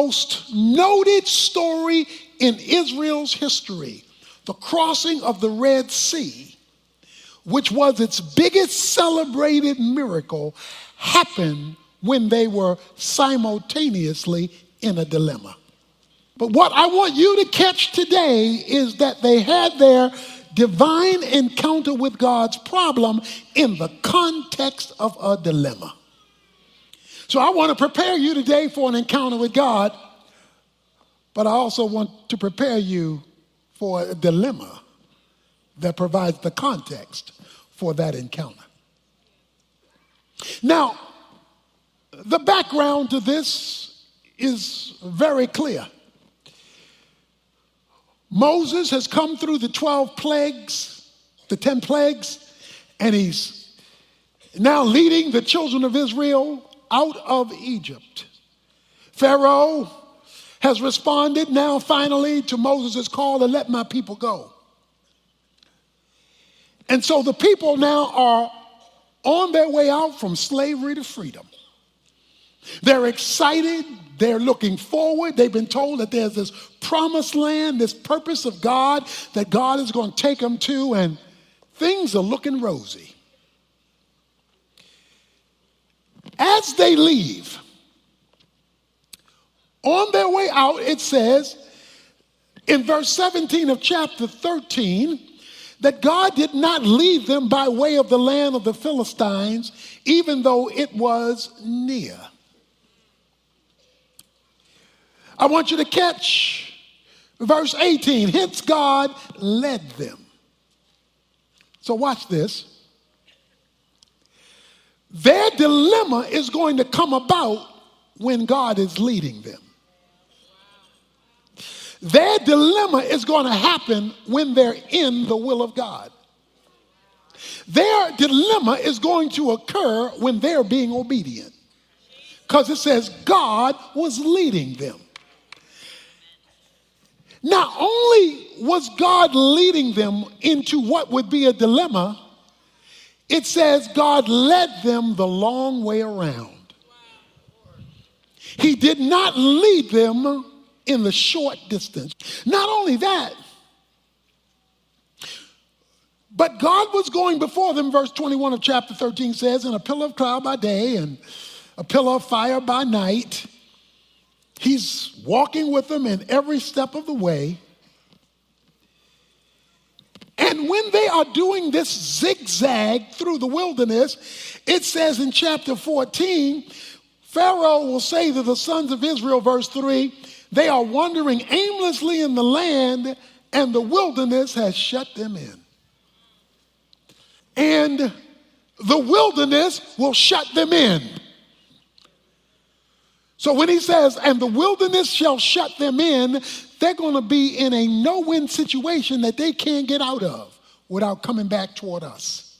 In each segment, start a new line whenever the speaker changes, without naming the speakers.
most noted story in Israel's history, the crossing of the Red Sea, which was its biggest celebrated miracle, happened when they were simultaneously in a dilemma. But what I want you to catch today is that they had their divine encounter with God's problem in the context of a dilemma. So I want to prepare you today for an encounter with God, but I also want to prepare you for a dilemma that provides the context for that encounter. Now, the background to this is very clear. Moses has come through the 12 plagues, the 10 plagues, and he's now leading the children of Israel out of Egypt. Pharaoh has responded now finally to Moses' call to let my people go. And so the people now are on their way out from slavery to freedom. They're excited. They're looking forward. They've been told that there's this promised land, this purpose of God that God is going to take them to, and things are looking rosy. As they leave, on their way out, it says in verse 17 of chapter 13 that God did not lead them by way of the land of the Philistines, even though it was near. I want you to catch verse 18. Hence God led them. So watch this. Their dilemma is going to come about when God is leading them. Their dilemma is going to happen when they're in the will of God. Their dilemma is going to occur when they're being obedient. Because it says God was leading them. Not only was God leading them into what would be a dilemma, it says God led them the long way around. He did not lead them in the short distance. Not only that, but God was going before them, verse 21 of chapter 13 says, in a pillar of cloud by day and a pillar of fire by night. He's walking with them in every step of the way. And when they are doing this zigzag through the wilderness, it says in chapter 14, Pharaoh will say to the sons of Israel, verse 3, they are wandering aimlessly in the land, and the wilderness has shut them in. And the wilderness will shut them in. So when he says, and the wilderness shall shut them in, they're going to be in a no-win situation that they can't get out of without coming back toward us.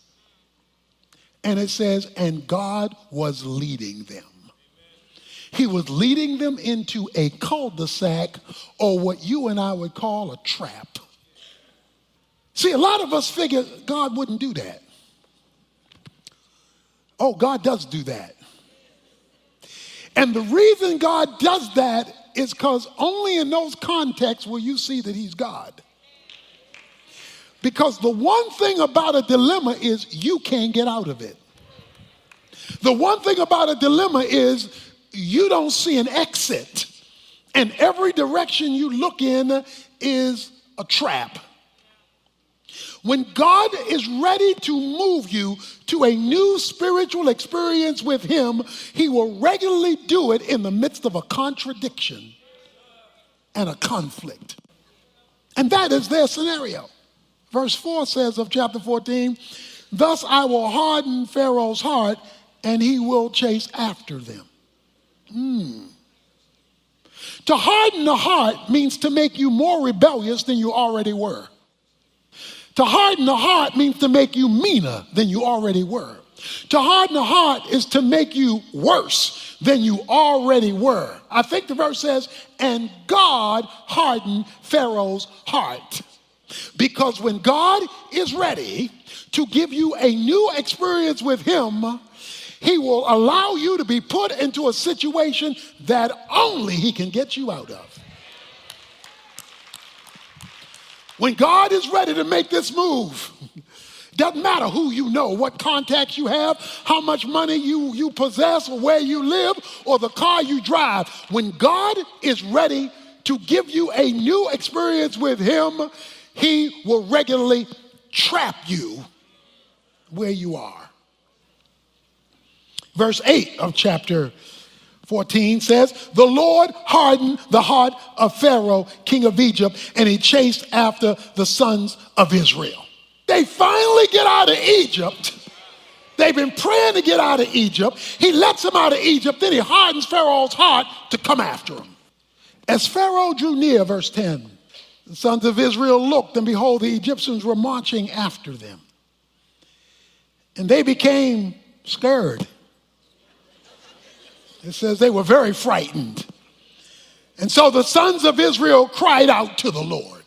And it says, and God was leading them. He was leading them into a cul-de-sac, or what you and I would call a trap. See, a lot of us figure God wouldn't do that. Oh, God does do that. And the reason God does that is because only in those contexts will you see that he's God. Because the one thing about a dilemma is you can't get out of it. The one thing about a dilemma is you don't see an exit. And every direction you look in is a trap. When God is ready to move you to a new spiritual experience with him, he will regularly do it in the midst of a contradiction and a conflict. And that is their scenario. Verse 4 says of chapter 14, thus I will harden Pharaoh's heart, and he will chase after them. To harden the heart means to make you more rebellious than you already were. To harden the heart means to make you meaner than you already were. To harden the heart is to make you worse than you already were. I think the verse says, and God hardened Pharaoh's heart. Because when God is ready to give you a new experience with him, He will allow you to be put into a situation that only he can get you out of. When God is ready to make this move, doesn't matter who you know, what contacts you have, how much money you possess, or where you live, or the car you drive. When God is ready to give you a new experience with him, he will regularly trap you where you are. Verse 8 of chapter 14 says, the Lord hardened the heart of Pharaoh, king of Egypt, and he chased after the sons of Israel. They finally get out of Egypt. They've been praying to get out of Egypt. He lets them out of Egypt, then he hardens Pharaoh's heart to come after him. As Pharaoh drew near, verse 10, the sons of Israel looked, and behold, the Egyptians were marching after them. And they became scared. It says they were very frightened. And so the sons of Israel cried out to the Lord.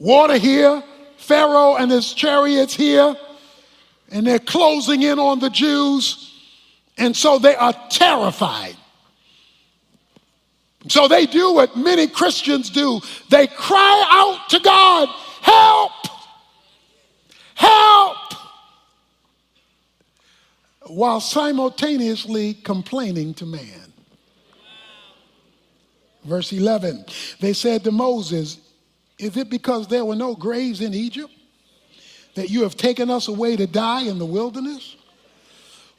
Water here, Pharaoh and his chariots here, and they're closing in on the Jews. And so they are terrified. So they do what many Christians do. They cry out to God, help, help, while simultaneously complaining to man. Verse 11, they said to Moses, is it because there were no graves in Egypt that you have taken us away to die in the wilderness?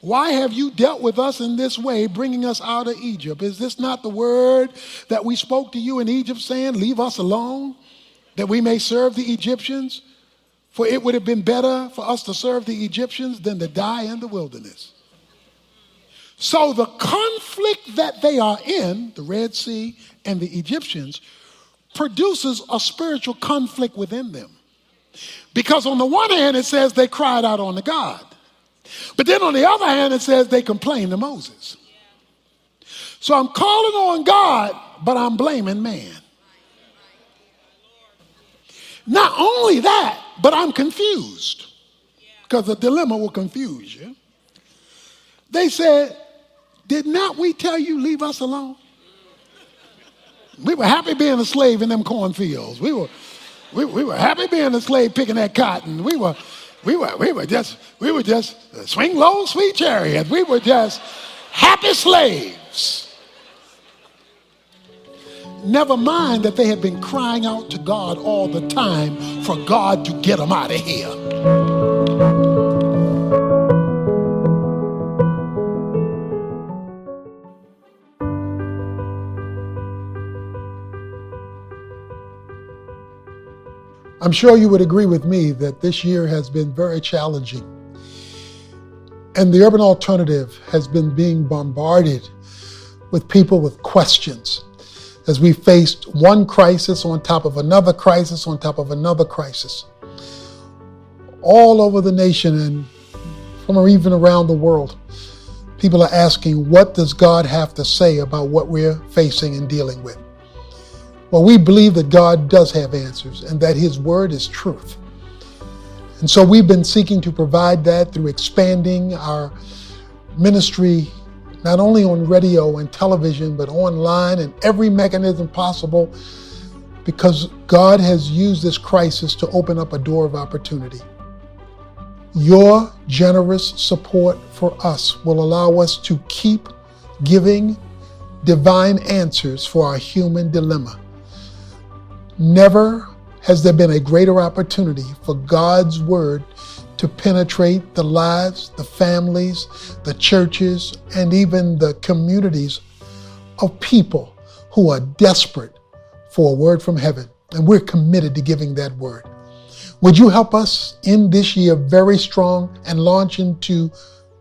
Why have you dealt with us in this way, bringing us out of Egypt? Is this not the word that we spoke to you in Egypt, saying, leave us alone, that we may serve the Egyptians? For it would have been better for us to serve the Egyptians than to die in the wilderness. So the conflict that they are in, the Red Sea and the Egyptians, produces a spiritual conflict within them. Because on the one hand, it says they cried out unto God. But then on the other hand, it says they complained to Moses. So I'm calling on God, but I'm blaming man. Not only that, but I'm confused. Because the dilemma will confuse you. They said, did not we tell you leave us alone? We were happy being a slave in them cornfields. We were happy being a slave picking that cotton. We were just swing low, sweet chariot. We were just happy slaves. Never mind that they had been crying out to God all the time for God to get them out of here. I'm sure you would agree with me that this year has been very challenging. And the urban alternative has been being bombarded with people with questions as we faced one crisis on top of another crisis on top of another crisis. All over the nation and from even around the world, people are asking, what does God have to say about what we're facing and dealing with? Well, we believe that God does have answers and that his word is truth. And so we've been seeking to provide that through expanding our ministry, not only on radio and television, but online and every mechanism possible, because God has used this crisis to open up a door of opportunity. Your generous support for us will allow us to keep giving divine answers for our human dilemma. Never has there been a greater opportunity for God's word to penetrate the lives, the families, the churches, and even the communities of people who are desperate for a word from heaven. And we're committed to giving that word. Would you help us end this year very strong and launch into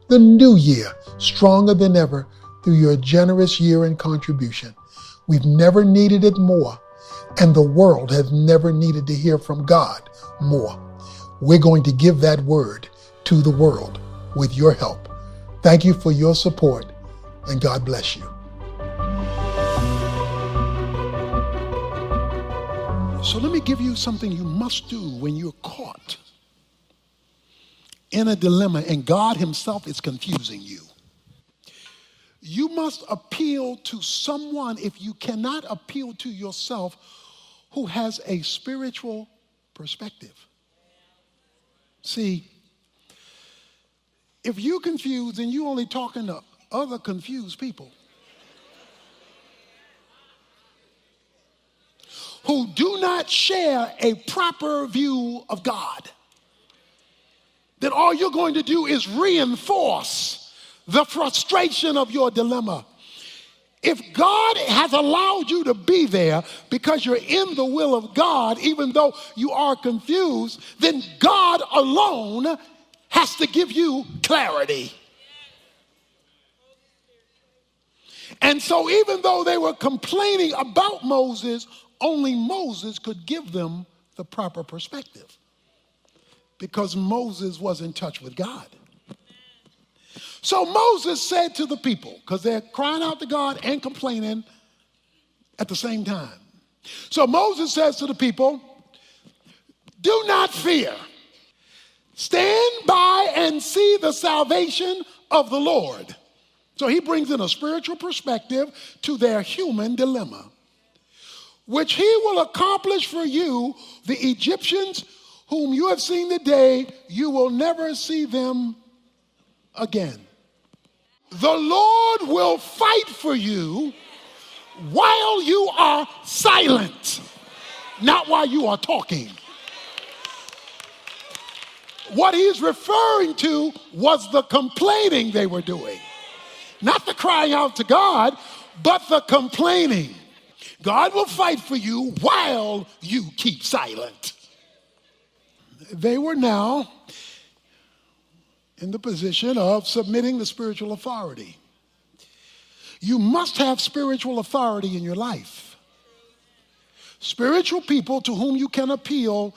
the new year stronger than ever through your generous year-end contribution? We've never needed it more. And the world has never needed to hear from God more. We're going to give that word to the world with your help. Thank you for your support, and God bless you. So let me give you something you must do when you're caught in a dilemma and God himself is confusing you, you must appeal to someone, if you cannot appeal to yourself, who has a spiritual perspective. See, if you're confused and you're only talking to other confused people who do not share a proper view of God, then all you're going to do is reinforce the frustration of your dilemma. If God has allowed you to be there because you're in the will of God, even though you are confused, then God alone has to give you clarity. And so even though they were complaining about Moses, only Moses could give them the proper perspective, because Moses was in touch with God. So Moses said to the people, because they're crying out to God and complaining at the same time. So Moses says to the people, do not fear. Stand by and see the salvation of the Lord. So he brings in a spiritual perspective to their human dilemma, which he will accomplish for you. The Egyptians whom you have seen today, you will never see them again. The Lord will fight for you while you are silent, not while you are talking. What he's referring to was the complaining they were doing. Not the crying out to God, but the complaining. God will fight for you while you keep silent. They were now in the position of submitting to spiritual authority. You must have spiritual authority in your life. Spiritual people to whom you can appeal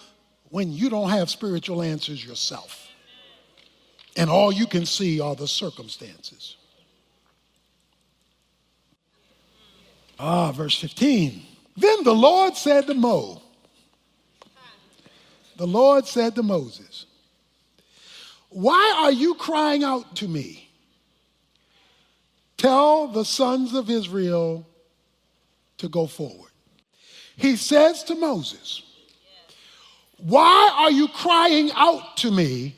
when you don't have spiritual answers yourself, and all you can see are the circumstances. Verse 15. Then the Lord said to Moses, why are you crying out to me? Tell the sons of Israel to go forward. He says to Moses, why are you crying out to me?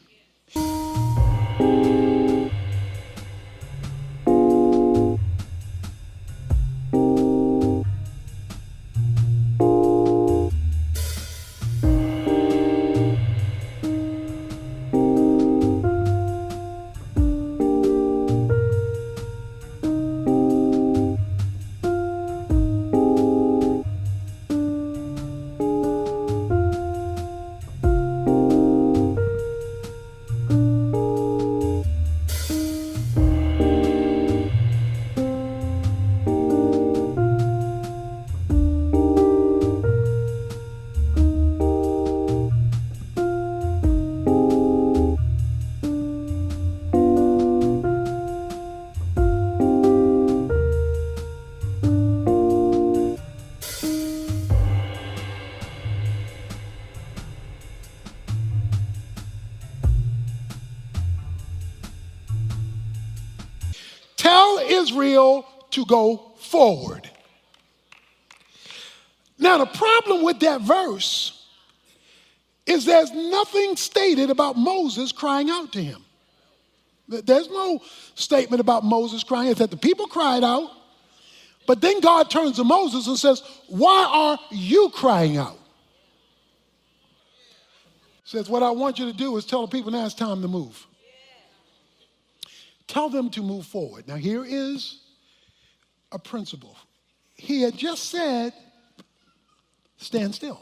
Tell Israel to go forward. Now, the problem with that verse is there's nothing stated about Moses crying out to him. There's no statement about Moses crying. It's that the people cried out, but then God turns to Moses and says, why are you crying out? He says, what I want you to do is tell the people now it's time to move. Tell them to move forward. Now, here is a principle. He had just said, stand still,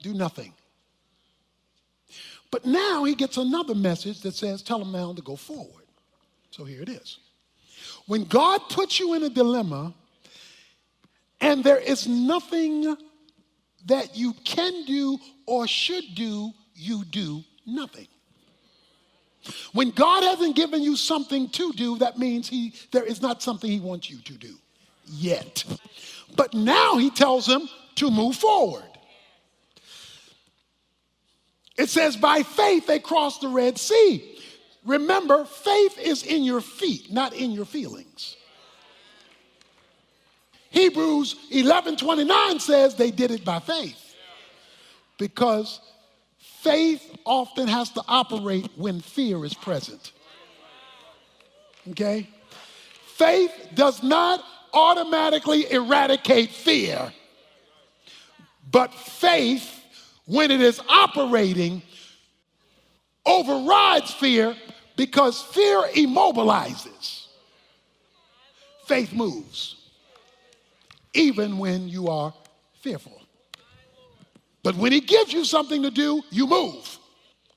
do nothing. But now he gets another message that says, tell them now to go forward. So here it is. When God puts you in a dilemma and there is nothing that you can do or should do, you do nothing. When God hasn't given you something to do, that means there is not something he wants you to do yet. But now he tells him to move forward. It says by faith they crossed the Red Sea. Remember, faith is in your feet, not in your feelings. Hebrews 11:29 says they did it by faith, because faith often has to operate when fear is present. Okay? Faith does not automatically eradicate fear, but faith, when it is operating, overrides fear, because fear immobilizes. Faith moves, even when you are fearful. But when he gives you something to do, you move.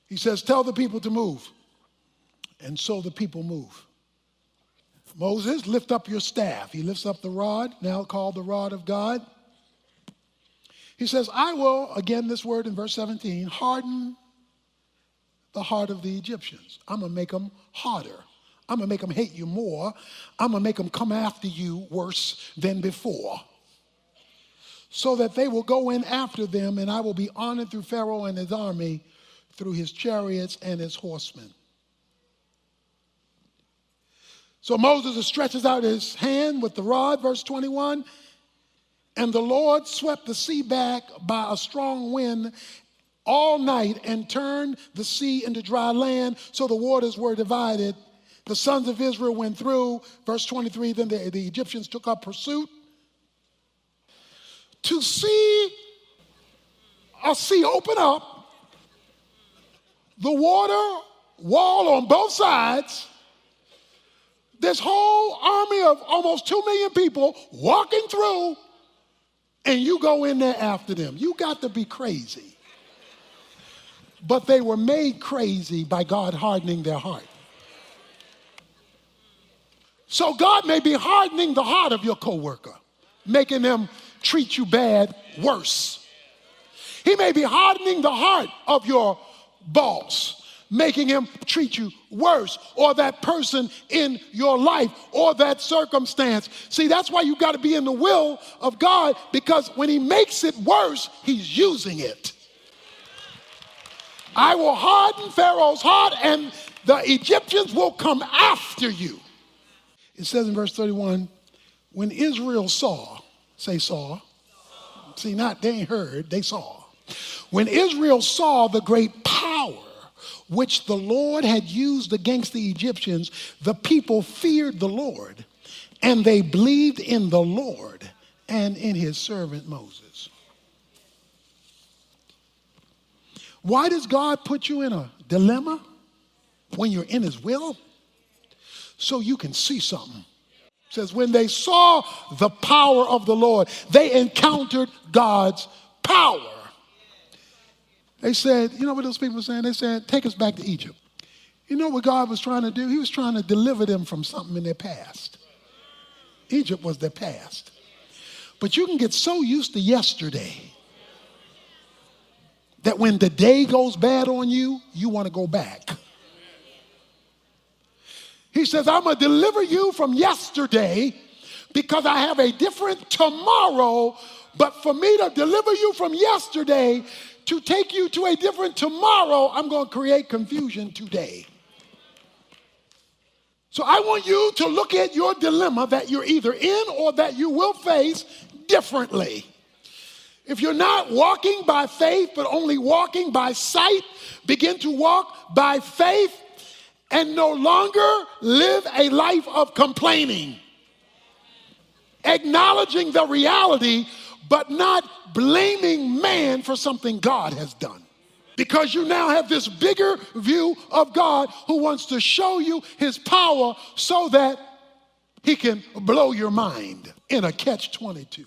He says, tell the people to move. And so the people move. Moses, lift up your staff. He lifts up the rod, now called the rod of God. He says, I will, again this word in verse 17, harden the heart of the Egyptians. I'm going to make them harder. I'm going to make them hate you more. I'm going to make them come after you worse than before, so that they will go in after them, and I will be honored through Pharaoh and his army, through his chariots and his horsemen. So Moses stretches out his hand with the rod, verse 21, and the Lord swept the sea back by a strong wind all night and turned the sea into dry land, so the waters were divided. The sons of Israel went through. Verse 23, then the Egyptians took up pursuit. To see a sea open up, the water wall on both sides, this whole army of almost 2 million people walking through, and you go in there after them. You got to be crazy. But they were made crazy by God hardening their heart. So God may be hardening the heart of your coworker, making them treat you bad worse. He may be hardening the heart of your boss, making him treat you worse, or that person in your life, or that circumstance. See, that's why you got to be in the will of God, because when he makes it worse, he's using it. I will harden Pharaoh's heart, and the Egyptians will come after you. It says in verse 31, when Israel saw, say saw. See, not they ain't heard, they saw. When Israel saw the great power which the Lord had used against the Egyptians, the people feared the Lord, and they believed in the Lord and in his servant Moses. Why does God put you in a dilemma when you're in his will? So you can see something. It says, when they saw the power of the Lord, they encountered God's power. They said, you know what those people were saying? They said, take us back to Egypt. You know what God was trying to do? He was trying to deliver them from something in their past. Egypt was their past. But you can get so used to yesterday that when the day goes bad on you, you want to go back. He says, I'm going to deliver you from yesterday because I have a different tomorrow. But for me to deliver you from yesterday, to take you to a different tomorrow, I'm going to create confusion today. So I want you to look at your dilemma that you're either in or that you will face differently. If you're not walking by faith, but only walking by sight, begin to walk by faith and no longer live a life of complaining. Acknowledging the reality, but not blaming man for something God has done. Because you now have this bigger view of God who wants to show you his power so that he can blow your mind in a catch-22.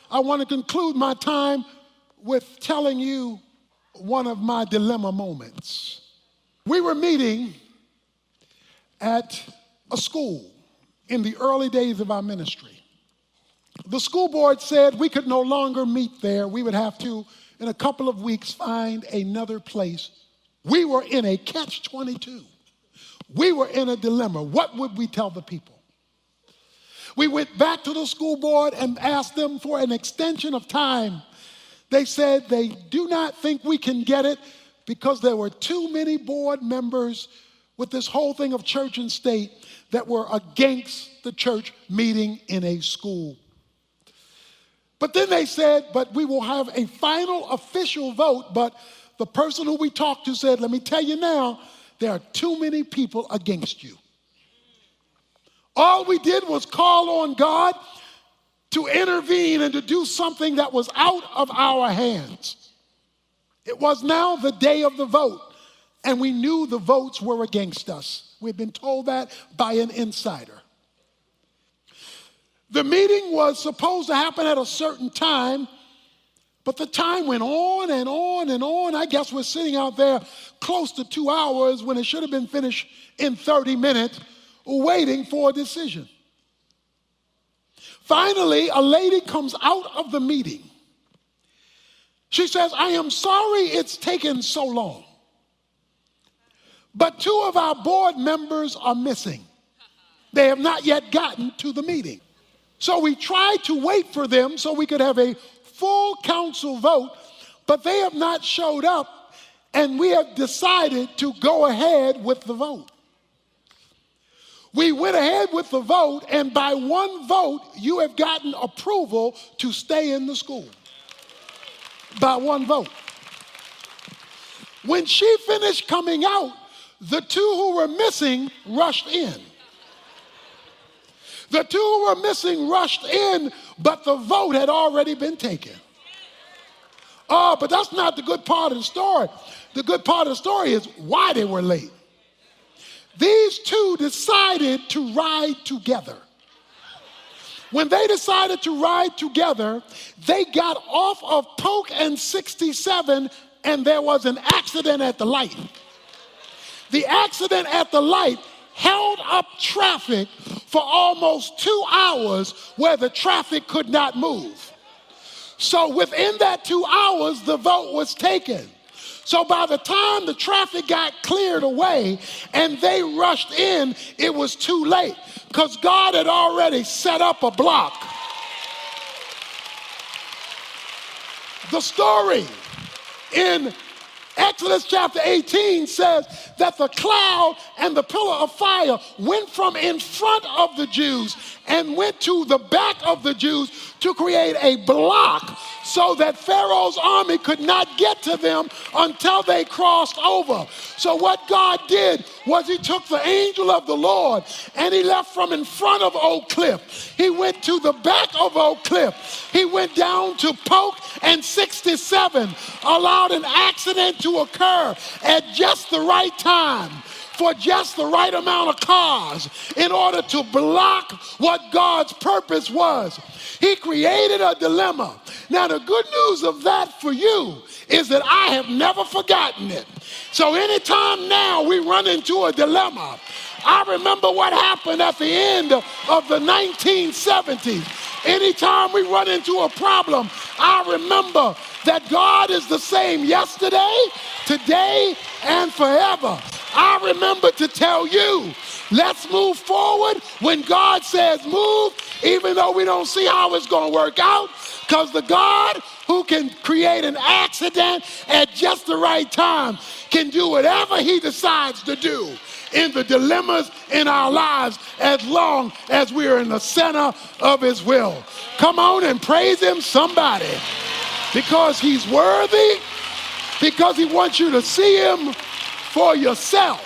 I want to conclude my time with telling you one of my dilemma moments. We were meeting at a school in the early days of our ministry. The school board said we could no longer meet there. We would have to, in a couple of weeks, find another place. We were in a catch-22. We were in a dilemma. What would we tell the people? We went back to the school board and asked them for an extension of time. They said they do not think we can get it because there were too many board members with this whole thing of church and state that were against the church meeting in a school. But then they said, but we will have a final official vote. But the person who we talked to said, let me tell you now, there are too many people against you. All we did was call on God to intervene and to do something that was out of our hands. It was now the day of the vote, and we knew the votes were against us. We'd been told that by an insider. The meeting was supposed to happen at a certain time, but the time went on and on and on. I guess we're sitting out there close to 2 hours when it should have been finished in 30 minutes, waiting for a decision. Finally, a lady comes out of the meeting. She says, I am sorry it's taken so long, but 2 of our board members are missing. They have not yet gotten to the meeting. So we tried to wait for them so we could have a full council vote, but they have not showed up, and we have decided to go ahead with the vote. We went ahead with the vote, and by 1 vote, you have gotten approval to stay in the school. By 1 vote. When she finished coming out, the 2 who were missing rushed in. The 2 who were missing rushed in, but the vote had already been taken. Oh, but that's not the good part of the story. The good part of the story is why they were late. These 2 decided to ride together. When they decided to ride together, they got off of Polk and 67, and there was an accident at the light. The accident at the light held up traffic for almost 2 hours where the traffic could not move. So within that 2 hours, the vote was taken. So by the time the traffic got cleared away and they rushed in, it was too late because God had already set up a block. The story in Exodus chapter 18 says that the cloud and the pillar of fire went from in front of the Jews and went to the back of the Jews to create a block so that Pharaoh's army could not get to them until they crossed over. So what God did was he took the angel of the Lord and he left from in front of Oak Cliff. He went to the back of Oak Cliff. He went down to Polk and 67, allowed an accident to occur at just the right time for just the right amount of cars in order to block what God's purpose was. He created a dilemma. Now, the good news of that for you is that I have never forgotten it. So anytime now we run into a dilemma, I remember what happened at the end of the 1970s. Anytime we run into a problem, I remember that God is the same yesterday, today, and forever. I remember to tell you, let's move forward when God says move, even though we don't see how it's going to work out, because the God who can create an accident at just the right time can do whatever he decides to do in the dilemmas in our lives as long as we are in the center of his will. Come on and praise him, somebody, because he's worthy, because he wants you to see him for yourself.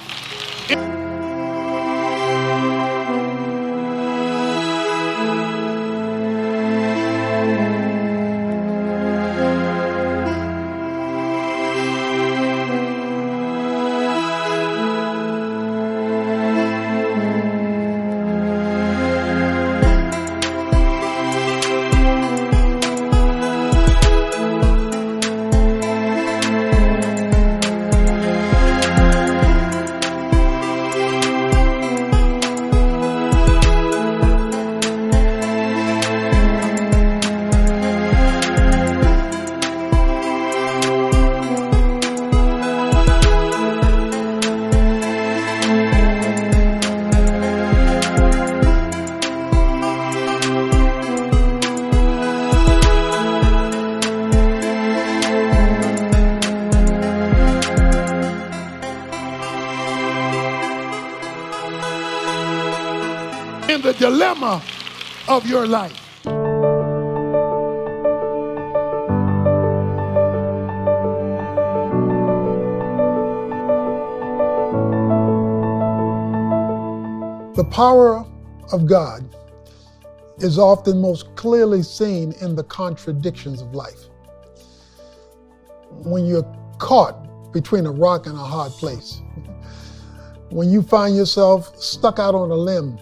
dilemma of your life. The power of God is often most clearly seen in the contradictions of life. When you're caught between a rock and a hard place, when you find yourself stuck out on a limb,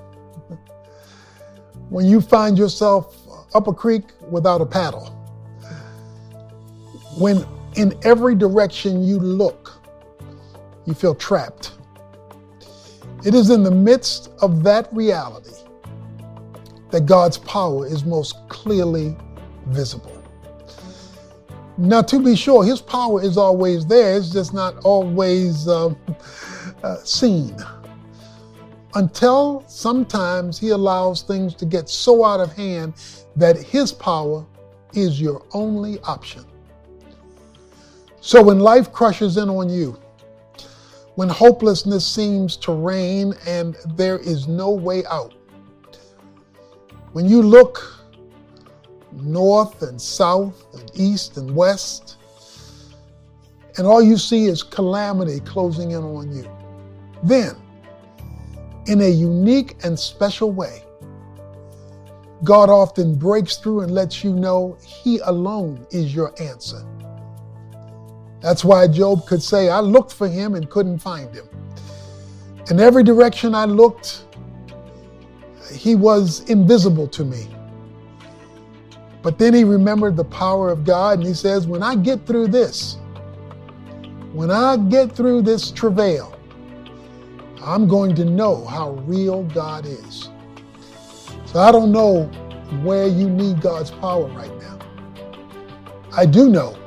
when you find yourself up a creek without a paddle, when in every direction you look, you feel trapped. It is in the midst of that reality that God's power is most clearly visible. Now, to be sure, his power is always there. It's just not always seen. Until sometimes he allows things to get so out of hand that his power is your only option. So when life crushes in on you, when hopelessness seems to reign and there is no way out, when you look north and south and east and west, and all you see is calamity closing in on you, then, in a unique and special way, God often breaks through and lets you know he alone is your answer. That's why Job could say, I looked for him and couldn't find him. In every direction I looked, he was invisible to me. But then he remembered the power of God, and he says, when I get through this travail, I'm going to know how real God is. So I don't know where you need God's power right now. I do know